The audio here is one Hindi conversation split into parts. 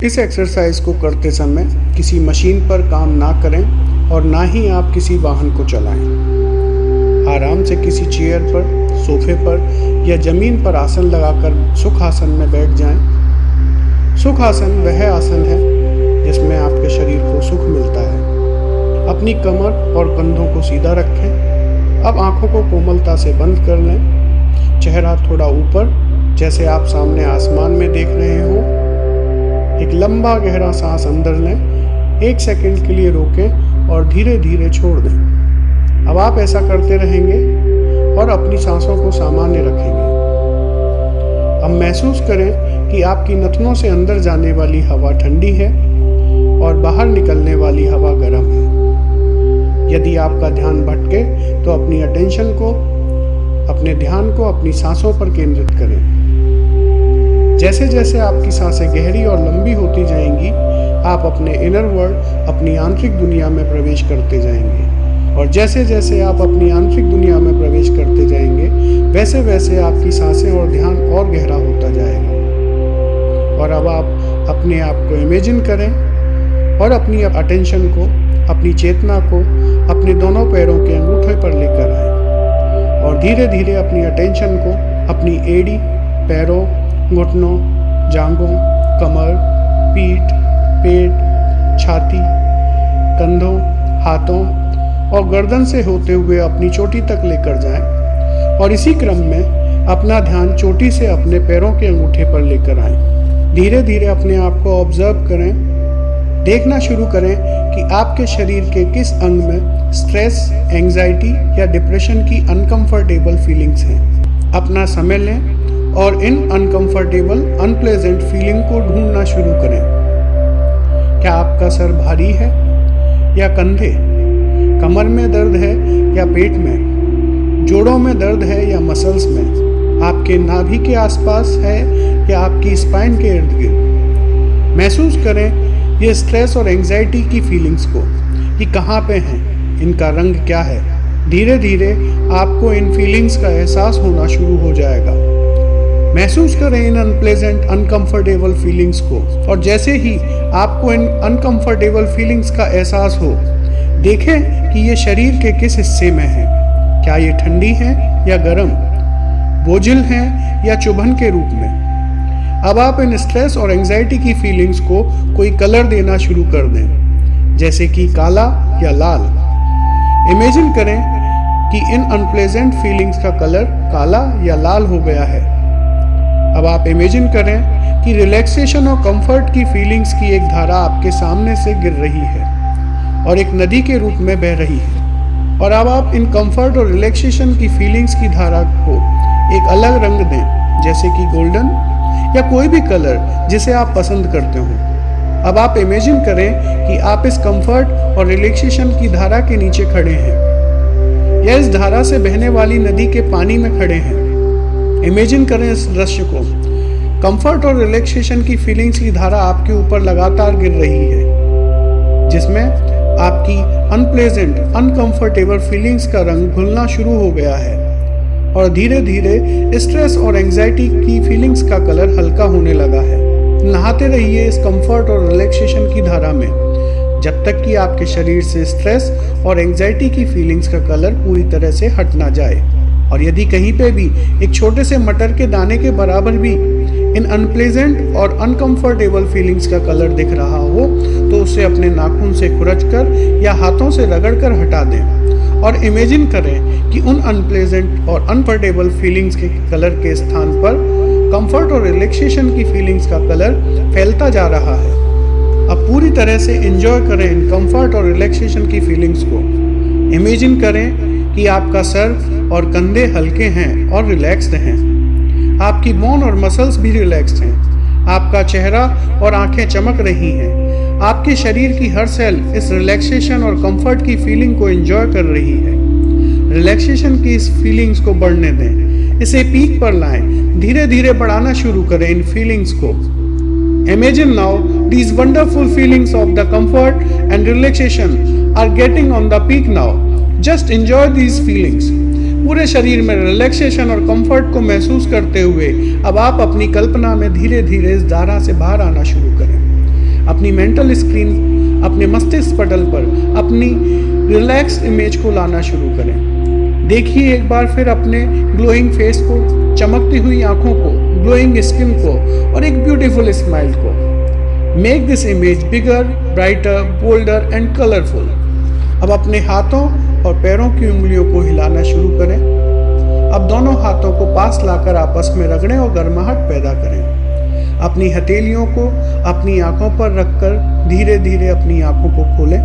इस एक्सरसाइज को करते समय किसी मशीन पर काम ना करें और ना ही आप किसी वाहन को चलाएं। आराम से किसी चेयर पर, सोफे पर या ज़मीन पर आसन लगाकर सुख आसन में बैठ जाएं। सुख आसन वह आसन है जिसमें आपके शरीर को सुख मिलता है। अपनी कमर और कंधों को सीधा रखें। अब आंखों को कोमलता से बंद कर लें। चेहरा थोड़ा ऊपर, जैसे आप सामने आसमान में देख रहे हो। एक लंबा गहरा सांस अंदर लें, 1 सेकंड के लिए रोकें और धीरे धीरे छोड़ दें। अब आप ऐसा करते रहेंगे और अपनी सांसों को सामान्य रखेंगे। अब महसूस करें कि आपकी नथनों से अंदर जाने वाली हवा ठंडी है और बाहर निकलने वाली हवा गर्म है। यदि आपका ध्यान भटके तो अपनी अपने ध्यान को अपनी सांसों पर केंद्रित करें। जैसे जैसे आपकी सांसें गहरी और लंबी होती जाएंगी, आप अपने इनर वर्ल्ड, अपनी आंतरिक दुनिया में प्रवेश करते जाएंगे। और जैसे जैसे आप अपनी आंतरिक दुनिया में प्रवेश करते जाएंगे, वैसे वैसे आपकी सांसें और ध्यान और गहरा होता जाएगा। और अब आप अपने आप को इमेजिन करें और अपनी अटेंशन को, अपनी चेतना को अपने दोनों पैरों के अंगूठे पर लेकर आए और धीरे धीरे अपनी अटेंशन को अपनी एड़ी, पैरों, घुटनों, जांघों, कमर, पीठ, पेट, छाती, कंधों, हाथों और गर्दन से होते हुए अपनी चोटी तक लेकर जाएं और इसी क्रम में अपना ध्यान चोटी से अपने पैरों के अंगूठे पर लेकर आएं। धीरे धीरे अपने आप को ऑब्जर्व करें। देखना शुरू करें कि आपके शरीर के किस अंग में स्ट्रेस, एंजाइटी या डिप्रेशन की अनकंफर्टेबल फीलिंग्स हैं। अपना समय लें और इन अनकंफर्टेबल, अनप्लेजेंट फीलिंग को ढूंढना शुरू करें। क्या आपका सर भारी है या कंधे? कमर में दर्द है या पेट में? जोड़ों में दर्द है या मसल्स में? आपके नाभि के आसपास है या आपकी स्पाइन के इर्द गिर्द? महसूस करें ये स्ट्रेस और एंजाइटी की फीलिंग्स को कि कहाँ पे हैं, इनका रंग क्या है। धीरे धीरे आपको इन फीलिंग्स का एहसास होना शुरू हो जाएगा। महसूस करें इन अनप्लेजेंट, अनकंफर्टेबल फीलिंग्स को और जैसे ही आपको इन अनकंफर्टेबल फीलिंग्स का एहसास हो, देखें कि ये शरीर के किस हिस्से में है। क्या ये ठंडी है या गर्म, बोझिल हैं या चुभन के रूप में। अब आप इन स्ट्रेस और एंजाइटी की फीलिंग्स को कोई कलर देना शुरू कर दें, जैसे कि काला या लाल। इमेजिन करें कि इन अनप्लेजेंट फीलिंग्स का कलर काला या लाल हो गया है। अब आप इमेजिन करें कि रिलैक्सेशन और कंफर्ट की फीलिंग्स की एक धारा आपके सामने से गिर रही है और एक नदी के रूप में बह रही है। और अब आप इन कंफर्ट और रिलैक्सेशन की फीलिंग्स की धारा को एक अलग रंग दें, जैसे कि गोल्डन या कोई भी कलर जिसे आप पसंद करते हो। अब आप इमेजिन करें कि आप इस कंफर्ट और रिलैक्सेशन की धारा के नीचे खड़े हैं या इस धारा से बहने वाली नदी के पानी में खड़े हैं। इमेजिन करें इस दृश्य को। कंफर्ट और रिलैक्सेशन की फीलिंग्स की धारा आपके ऊपर लगातार गिर रही है, जिसमें आपकी अनप्लेजेंट, अनकंफर्टेबल फीलिंग्स का रंग घुलना शुरू हो गया है और धीरे धीरे स्ट्रेस और एंजाइटी की फीलिंग्स का कलर हल्का होने लगा है। नहाते रहिए इस कंफर्ट और रिलैक्सेशन की धारा में जब तक कि आपके शरीर से स्ट्रेस और एंजाइटी की फीलिंग्स का कलर पूरी तरह से हट ना जाए। और यदि कहीं पे भी एक छोटे से मटर के दाने के बराबर भी इन अनप्लेजेंट और अनकंफर्टेबल फीलिंग्स का कलर दिख रहा हो, तो उसे अपने नाखून से खुरचकर या हाथों से रगड़कर हटा दें और इमेजिन करें कि उन अनप्लेजेंट और अनकंफर्टेबल फीलिंग्स के कलर के स्थान पर कंफर्ट और रिलैक्सेशन की फीलिंग्स का कलर फैलता जा रहा है। अब पूरी तरह से एंजॉय करें इन कंफर्ट और रिलैक्सेशन की फीलिंग्स को। इमेजिन करें कि आपका सर और कंधे हल्के हैं और रिलैक्स्ड हैं। आपकी बोन और मसल्स भी रिलैक्स्ड हैं। आपका चेहरा और आंखें चमक रही हैं। आपके शरीर की हर सेल इस रिलैक्सेशन और कंफर्ट की फीलिंग को एंजॉय कर रही है। रिलैक्सेशन की इस फीलिंग्स को बढ़ने दें, इसे पीक पर लाएं। धीरे धीरे बढ़ाना शुरू करें इन फीलिंग्स को। Imagine now these wonderful feelings of the comfort and relaxation are getting on the peak now. Just enjoy these feelings. पूरे शरीर में रिलैक्सेशन और कंफर्ट को महसूस करते हुए अब आप अपनी कल्पना में धीरे धीरे इस धारा से बाहर आना शुरू करें। अपनी मेंटल स्क्रीन, अपने मस्तिष्क पटल पर अपनी रिलैक्स इमेज को लाना शुरू करें। देखिए एक बार फिर अपने ग्लोइंग फेस को, चमकती हुई आंखों को, ग्लोइंग स्किन को और एक ब्यूटीफुल स्माइल को। Make this image bigger, brighter, boulder and colourful. अब अपने हाथों और पैरों की उंगलियों को हिलाना शुरू करें। अब दोनों हाथों को पास लाकर आपस में रगड़ें और गर्माहट पैदा करें। अपनी हथेलियों को अपनी आंखों पर रखकर धीरे धीरे अपनी आंखों को खोलें।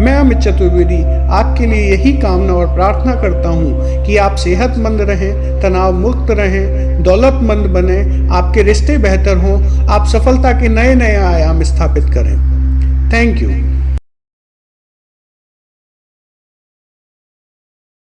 मैं अमित चतुर्वेदी आपके लिए यही कामना और प्रार्थना करता हूँ कि आप सेहतमंद रहें, तनाव मुक्त रहें, दौलतमंद बने, आपके रिश्ते बेहतर हों, आप सफलता के नए नए आयाम स्थापित करें। Thank you.